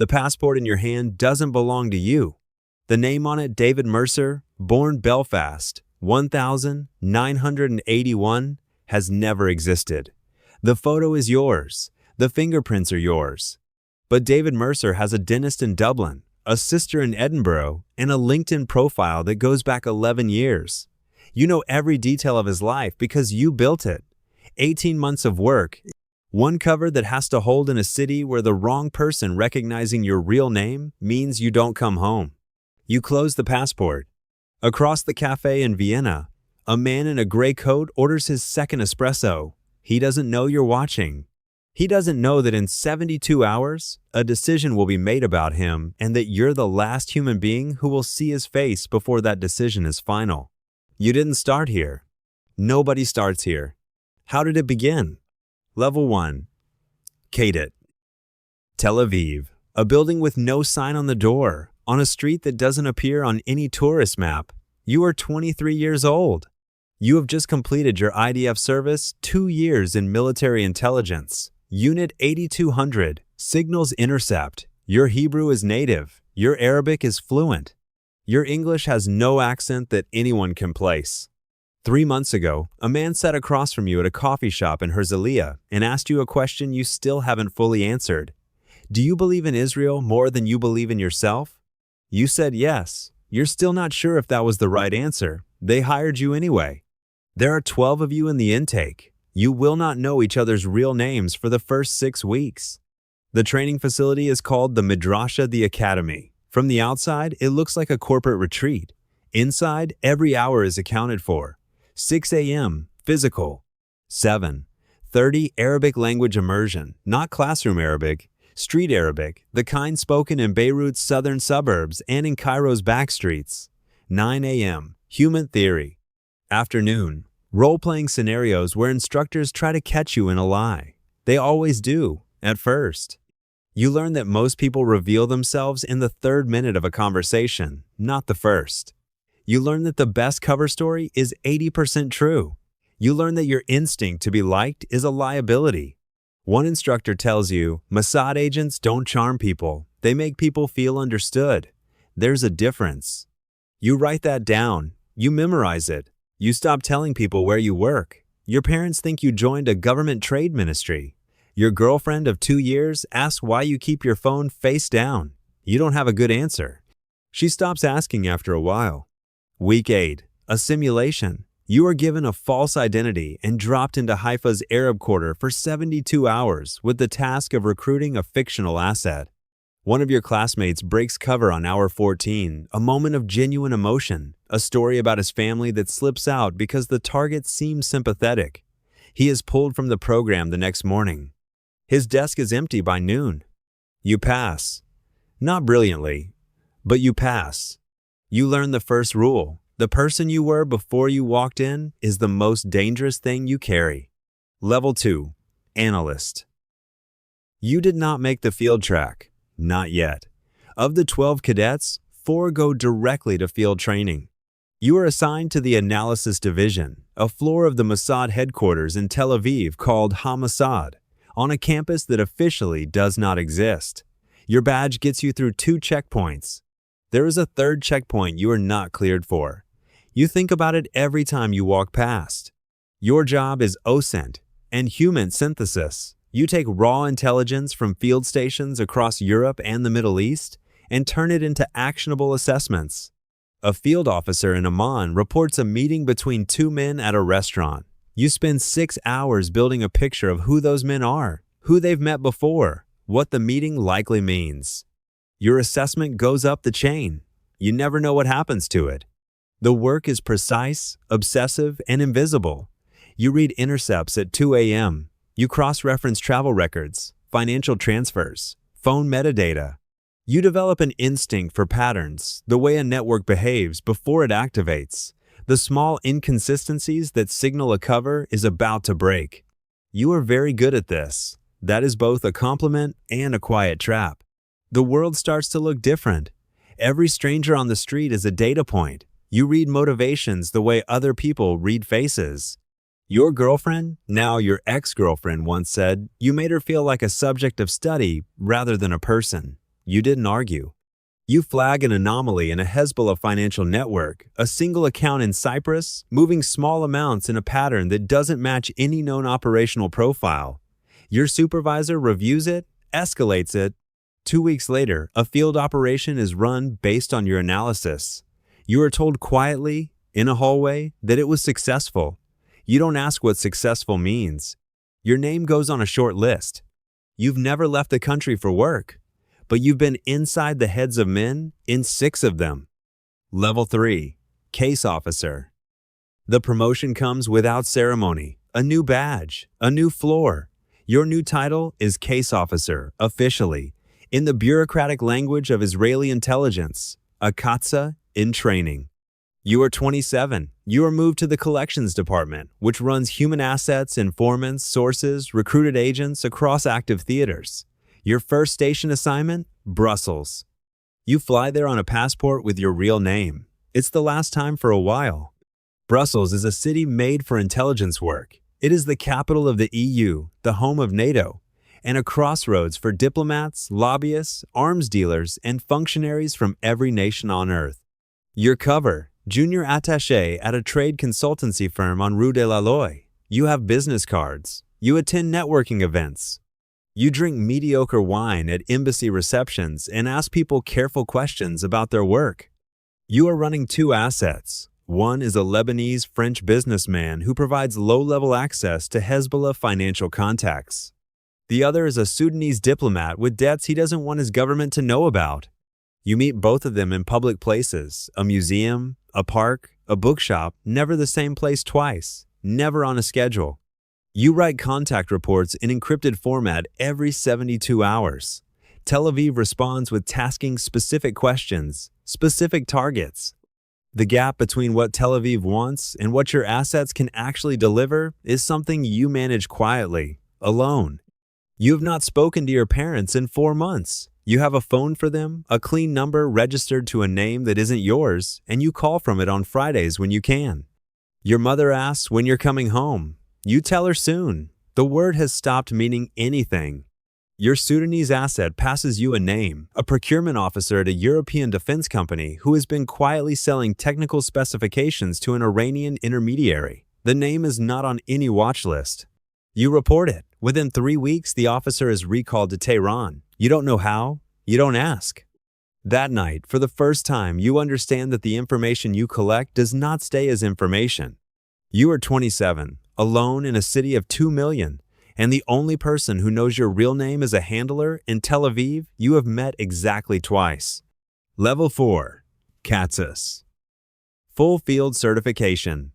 The passport in your hand doesn't belong to you. The name on it, David Mercer, born Belfast, 1981, has never existed. The photo is yours. The fingerprints are yours. But David Mercer has a dentist in Dublin, a sister in Edinburgh, and a LinkedIn profile that goes back 11 years. You know every detail of his life because you built it. 18 months of work, one cover that has to hold in a city where the wrong person recognizing your real name means you don't come home. You close the passport. Across the cafe in Vienna, a man in a gray coat orders his second espresso. He doesn't know you're watching. He doesn't know that in 72 hours, a decision will be made about him and that you're the last human being who will see his face before that decision is final. You didn't start here. Nobody starts here. How did it begin? Level 1. Cadet. Tel Aviv. A building with no sign on the door, on a street that doesn't appear on any tourist map. You are 23 years old. You have just completed your IDF service, 2 years in military intelligence. Unit 8200, signals intercept. Your Hebrew is native. Your Arabic is fluent. Your English has no accent that anyone can place. 3 months ago, a man sat across from you at a coffee shop in Herzliya and asked you a question you still haven't fully answered. Do you believe in Israel more than you believe in yourself? You said yes. You're still not sure if that was the right answer. They hired you anyway. There are 12 of you in the intake. You will not know each other's real names for the first 6 weeks. The training facility is called the Midrasha, the Academy. From the outside, it looks like a corporate retreat. Inside, every hour is accounted for. 6 a.m., physical. 7:30, Arabic language immersion, not classroom Arabic, street Arabic, the kind spoken in Beirut's southern suburbs and in Cairo's back streets. 9 a.m., human theory. Afternoon, role-playing scenarios where instructors try to catch you in a lie. They always do, at first. You learn that most people reveal themselves in the 3rd minute of a conversation, not the first. You learn that the best cover story is 80% true. You learn that your instinct to be liked is a liability. One instructor tells you, Mossad agents don't charm people. They make people feel understood. There's a difference. You write that down. You memorize it. You stop telling people where you work. Your parents think you joined a government trade ministry. Your girlfriend of 2 years asks why you keep your phone face down. You don't have a good answer. She stops asking after a while. Week 8, a simulation. You are given a false identity and dropped into Haifa's Arab quarter for 72 hours with the task of recruiting a fictional asset. One of your classmates breaks cover on hour 14, a moment of genuine emotion, a story about his family that slips out because the target seems sympathetic. He is pulled from the program the next morning. His desk is empty by noon. You pass. Not brilliantly, but you pass. You learn the first rule. The person you were before you walked in is the most dangerous thing you carry. Level 2, Analyst. You did not make the field track. Not yet. Of the 12 cadets, 4 go directly to field training. You are assigned to the Analysis Division, a floor of the Mossad headquarters in Tel Aviv called Mossad, on a campus that officially does not exist. Your badge gets you through 2 checkpoints. There is a 3rd checkpoint you are not cleared for. You think about it every time you walk past. Your job is OSINT and human synthesis. You take raw intelligence from field stations across Europe and the Middle East and turn it into actionable assessments. A field officer in Amman reports a meeting between 2 men at a restaurant. You spend 6 hours building a picture of who those men are, who they've met before, what the meeting likely means. Your assessment goes up the chain. You never know what happens to it. The work is precise, obsessive, and invisible. You read intercepts at 2 a.m. You cross-reference travel records, financial transfers, phone metadata. You develop an instinct for patterns, the way a network behaves before it activates, the small inconsistencies that signal a cover is about to break. You are very good at this. That is both a compliment and a quiet trap. The world starts to look different. Every stranger on the street is a data point. You read motivations the way other people read faces. Your girlfriend, now your ex-girlfriend, once said, you made her feel like a subject of study rather than a person. You didn't argue. You flag an anomaly in a Hezbollah financial network, a single account in Cyprus, moving small amounts in a pattern that doesn't match any known operational profile. Your supervisor reviews it, escalates it. 2 weeks later, a field operation is run based on your analysis. You are told quietly, in a hallway, that it was successful. You don't ask what successful means. Your name goes on a short list. You've never left the country for work, but you've been inside the heads of men in 6 of them. Level 3, Case Officer. The promotion comes without ceremony, a new badge, a new floor. Your new title is Case Officer, officially, in the bureaucratic language of Israeli intelligence, a katsa in training. You are 27. You are moved to the collections department, which runs human assets, informants, sources, recruited agents across active theaters. Your first station assignment? Brussels. You fly there on a passport with your real name. It's the last time for a while. Brussels is a city made for intelligence work. It is the capital of the EU, the home of NATO, and a crossroads for diplomats, lobbyists, arms dealers, and functionaries from every nation on earth. Your cover: Junior attaché at a trade consultancy firm on Rue de la Loi. You have business cards. You attend networking events. You drink mediocre wine at embassy receptions and ask people careful questions about their work. You are running 2 assets. One is a Lebanese-French businessman who provides low-level access to Hezbollah financial contacts. The other is a Sudanese diplomat with debts he doesn't want his government to know about. You meet both of them in public places, a museum, a park, a bookshop, never the same place twice, never on a schedule. You write contact reports in encrypted format every 72 hours. Tel Aviv responds with tasking specific questions, specific targets. The gap between what Tel Aviv wants and what your assets can actually deliver is something you manage quietly, alone. You have not spoken to your parents in 4 months. You have a phone for them, a clean number registered to a name that isn't yours, and you call from it on Fridays when you can. Your mother asks when you're coming home. You tell her soon. The word has stopped meaning anything. Your Sudanese asset passes you a name, a procurement officer at a European defense company who has been quietly selling technical specifications to an Iranian intermediary. The name is not on any watch list. You report it. Within 3 weeks, the officer is recalled to Tehran. You don't know how. You don't ask. That night, for the first time, you understand that the information you collect does not stay as information. You are 27, alone in a city of 2 million, and the only person who knows your real name as a handler in Tel Aviv you have met exactly twice. Level 4, KATSAS. Full Field Certification.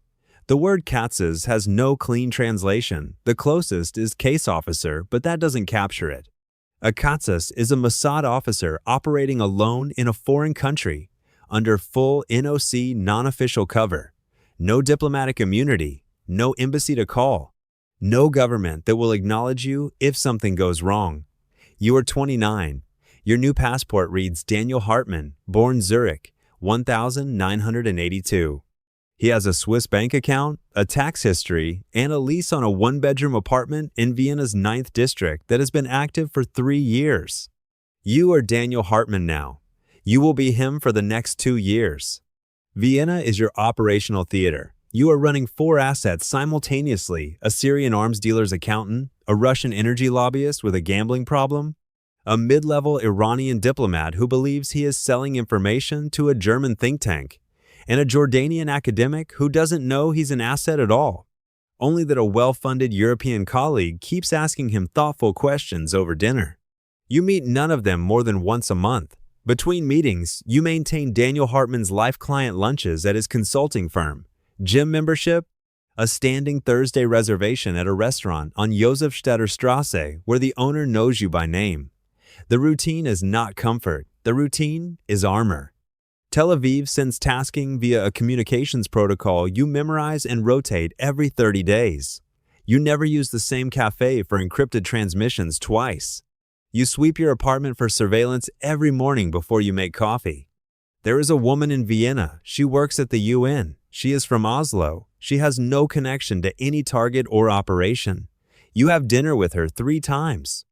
The word KATSAS has no clean translation. The closest is case officer, but that doesn't capture it. A KATSAS is a Mossad officer operating alone in a foreign country under full NOC non-official cover. No diplomatic immunity, no embassy to call, no government that will acknowledge you if something goes wrong. You are 29. Your new passport reads Daniel Hartmann, born Zurich, 1982. He has a Swiss bank account, a tax history, and a lease on a 1-bedroom apartment in Vienna's 9th district that has been active for 3 years. You are Daniel Hartmann now. You will be him for the next 2 years. Vienna is your operational theater. You are running 4 assets simultaneously: a Syrian arms dealer's accountant, a Russian energy lobbyist with a gambling problem, a mid-level Iranian diplomat who believes he is selling information to a German think tank, and a Jordanian academic who doesn't know he's an asset at all, only that a well-funded European colleague keeps asking him thoughtful questions over dinner. You meet none of them more than once a month. Between meetings, you maintain Daniel Hartmann's life client lunches at his consulting firm, gym membership, a standing Thursday reservation at a restaurant on Josefstädter Straße where the owner knows you by name. The routine is not comfort. The routine is armor. Tel Aviv sends tasking via a communications protocol you memorize and rotate every 30 days. You never use the same cafe for encrypted transmissions twice. You sweep your apartment for surveillance every morning before you make coffee. There is a woman in Vienna. She works at the UN. She is from Oslo. She has no connection to any target or operation. You have dinner with her 3 times.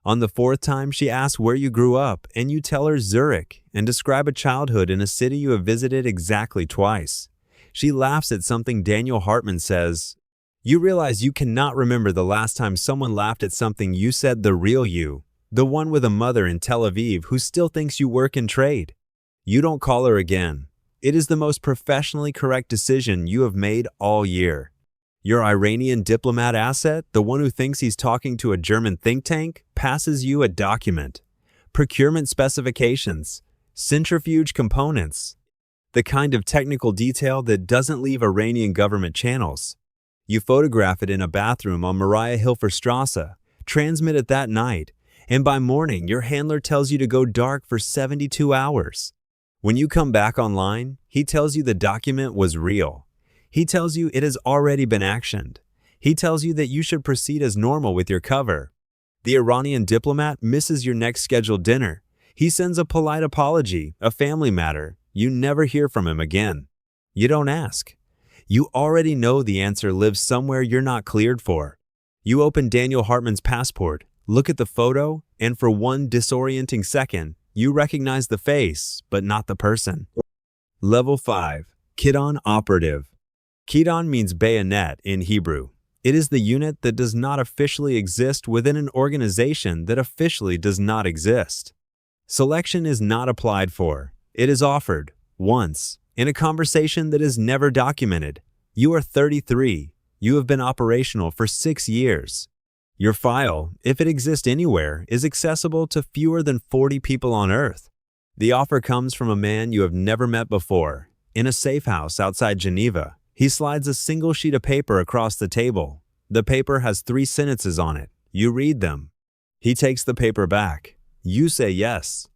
On the fourth time, she asks where you grew up, and you tell her Zurich and describe a childhood in a city you have visited exactly twice. She laughs at something Daniel Hartman says. You realize you cannot remember the last time someone laughed at something you said the real you, the one with a mother in Tel Aviv who still thinks you work in trade. You don't call her again. It is the most professionally correct decision you have made all year. Your Iranian diplomat asset, the one who thinks he's talking to a German think tank, passes you a document. Procurement specifications, centrifuge components, the kind of technical detail that doesn't leave Iranian government channels. You photograph it in a bathroom on Maria Hilferstrasse, transmit it that night, and by morning your handler tells you to go dark for 72 hours. When you come back online, he tells you the document was real. He tells you it has already been actioned. He tells you that you should proceed as normal with your cover. The Iranian diplomat misses your next scheduled dinner. He sends a polite apology, a family matter. You never hear from him again. You don't ask. You already know the answer lives somewhere you're not cleared for. You open Daniel Hartman's passport, look at the photo, and for one disorienting second, you recognize the face, but not the person. Level 5. Kidon Operative. Kidon means bayonet in Hebrew. It is the unit that does not officially exist within an organization that officially does not exist. Selection is not applied for. It is offered, once, in a conversation that is never documented. You are 33. You have been operational for 6 years. Your file, if it exists anywhere, is accessible to fewer than 40 people on Earth. The offer comes from a man you have never met before. In a safe house outside Geneva, he slides a single sheet of paper across the table. The paper has 3 sentences on it. You read them. He takes the paper back. You say yes.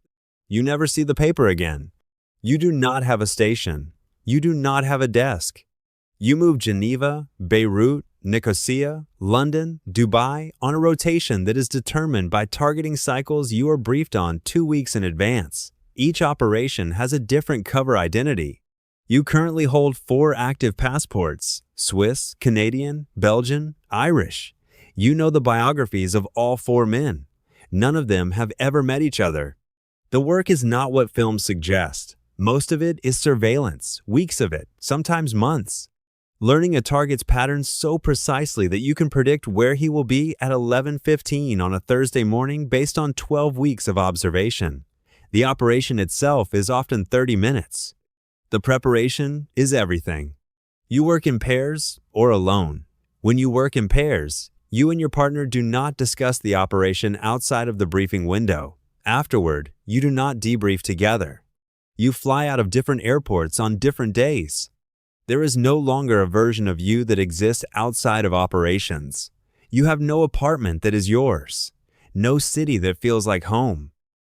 You never see the paper again. You do not have a station. You do not have a desk. You move Geneva, Beirut, Nicosia, London, Dubai on a rotation that is determined by targeting cycles you are briefed on 2 weeks in advance. Each operation has a different cover identity. You currently hold 4 active passports: Swiss, Canadian, Belgian, Irish. You know the biographies of all 4 men. None of them have ever met each other. The work is not what films suggest. Most of it is surveillance, weeks of it, sometimes months. Learning a target's patterns so precisely that you can predict where he will be at 11:15 on a Thursday morning based on 12 weeks of observation. The operation itself is often 30 minutes. The preparation is everything. You work in pairs or alone. When you work in pairs, you and your partner do not discuss the operation outside of the briefing window. Afterward, you do not debrief together. You fly out of different airports on different days. There is no longer a version of you that exists outside of operations. You have no apartment that is yours. No city that feels like home.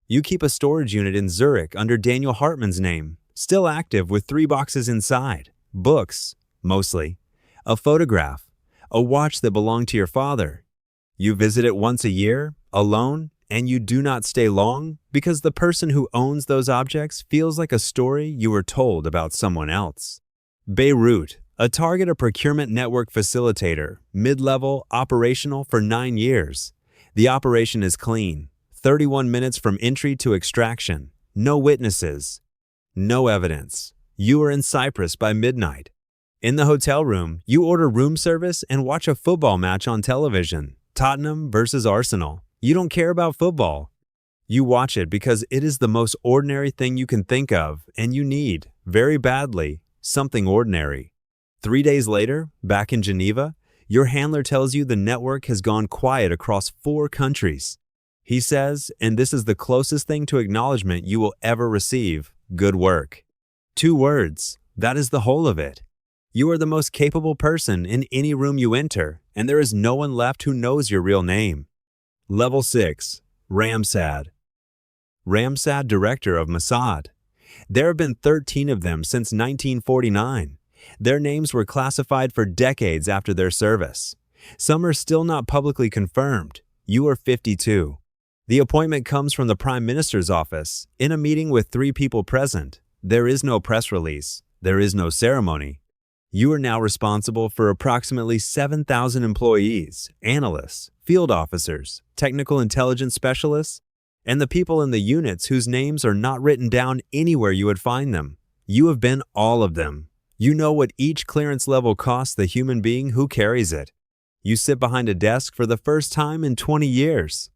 You keep a storage unit in Zurich under Daniel Hartman's name, still active with 3 boxes inside, books, mostly, a photograph, a watch that belonged to your father. You visit it once a year, alone, and you do not stay long because the person who owns those objects feels like a story you were told about someone else. Beirut, a target procurement network facilitator, mid-level, operational for 9 years. The operation is clean, 31 minutes from entry to extraction, no witnesses. No evidence. You are in Cyprus by midnight. In the hotel room, you order room service and watch a football match on television. Tottenham versus Arsenal. You don't care about football. You watch it because it is the most ordinary thing you can think of, and you need, very badly, something ordinary. 3 days later, back in Geneva, your handler tells you the network has gone quiet across 4 countries. He says, and this is the closest thing to acknowledgement you will ever receive, good work. 2 words. That is the whole of it. You are the most capable person in any room you enter, and there is no one left who knows your real name. Level 6. Ramsad. Ramsad Director of Mossad. There have been 13 of them since 1949. Their names were classified for decades after their service. Some are still not publicly confirmed. You are 52. The appointment comes from the Prime Minister's office, in a meeting with 3 people present. There is no press release. There is no ceremony. You are now responsible for approximately 7,000 employees, analysts, field officers, technical intelligence specialists, and the people in the units whose names are not written down anywhere you would find them. You have been all of them. You know what each clearance level costs the human being who carries it. You sit behind a desk for the first time in 20 years.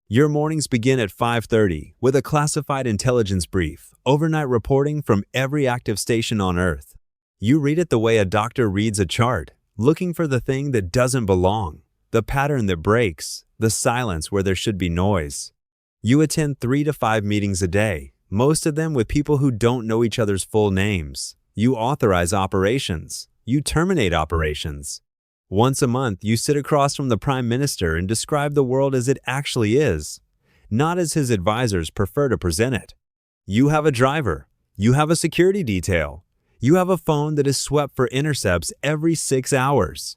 Your mornings begin at 5:30 with a classified intelligence brief, overnight reporting from every active station on Earth. You read it the way a doctor reads a chart, looking for the thing that doesn't belong, the pattern that breaks, the silence where there should be noise. You attend 3 to 5 meetings a day, most of them with people who don't know each other's full names. You authorize operations. You terminate operations. Once a month, you sit across from the Prime Minister and describe the world as it actually is, not as his advisors prefer to present it. You have a driver. You have a security detail. You have a phone that is swept for intercepts every 6 hours.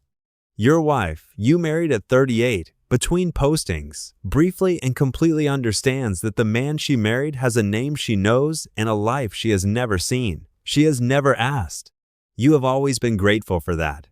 Your wife, you married at 38, between postings, briefly and completely understands that the man she married has a name she knows and a life she has never seen. She has never asked. You have always been grateful for that.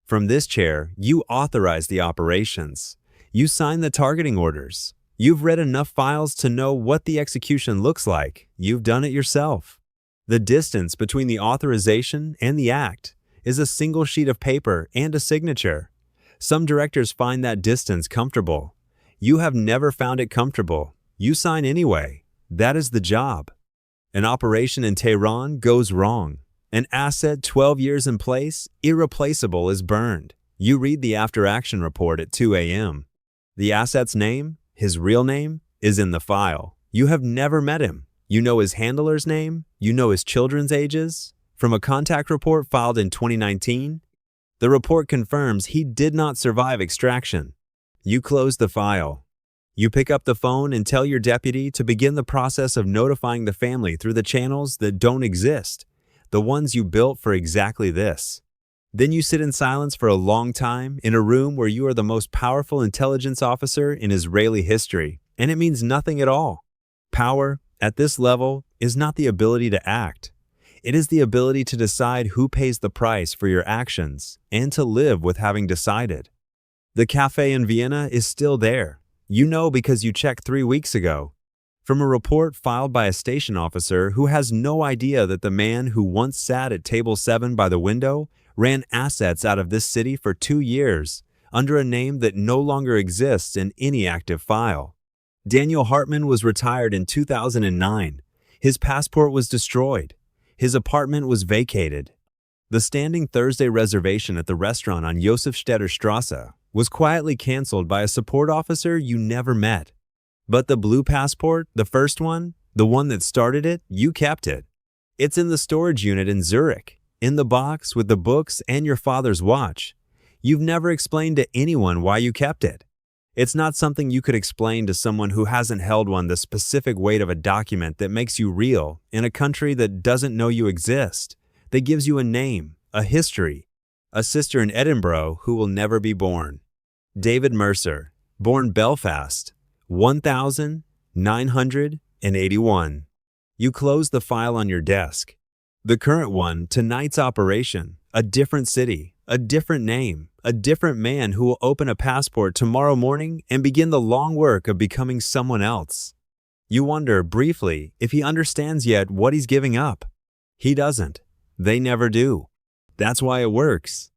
From this chair, you authorize the operations. You sign the targeting orders. You've read enough files to know what the execution looks like. You've done it yourself. The distance between the authorization and the act is a single sheet of paper and a signature. Some directors find that distance comfortable. You have never found it comfortable. You sign anyway. That is the job. An operation in Tehran goes wrong. An asset 12 years in place, irreplaceable, is burned. You read the after-action report at 2 a.m. The asset's name, his real name, is in the file. You have never met him. You know his handler's name. You know his children's ages. From a contact report filed in 2019, the report confirms he did not survive extraction. You close the file. You pick up the phone and tell your deputy to begin the process of notifying the family through the channels that don't exist, the ones you built for exactly this. Then you sit in silence for a long time in a room where you are the most powerful intelligence officer in Israeli history, and it means nothing at all. Power, at this level, is not the ability to act. It is the ability to decide who pays the price for your actions and to live with having decided. The cafe in Vienna is still there. You know because you checked 3 weeks ago. From a report filed by a station officer who has no idea that the man who once sat at table 7 by the window ran assets out of this city for 2 years under a name that no longer exists in any active file. Daniel Hartman was retired in 2009. His passport was destroyed. His apartment was vacated. The standing Thursday reservation at the restaurant on Josefstädter Strasse was quietly canceled by a support officer you never met. But the blue passport, the first one, the one that started it, you kept it. It's in the storage unit in Zurich, in the box with the books and your father's watch. You've never explained to anyone why you kept it. It's not something you could explain to someone who hasn't held one the specific weight of a document that makes you real in a country that doesn't know you exist, that gives you a name, a history, a sister in Edinburgh who will never be born. David Mercer, born Belfast, 1981. You close the file on your desk. The current one, tonight's operation, a different city, a different name, a different man who will open a passport tomorrow morning and begin the long work of becoming someone else. You wonder, briefly, if he understands yet what he's giving up. He doesn't. They never do. That's why it works.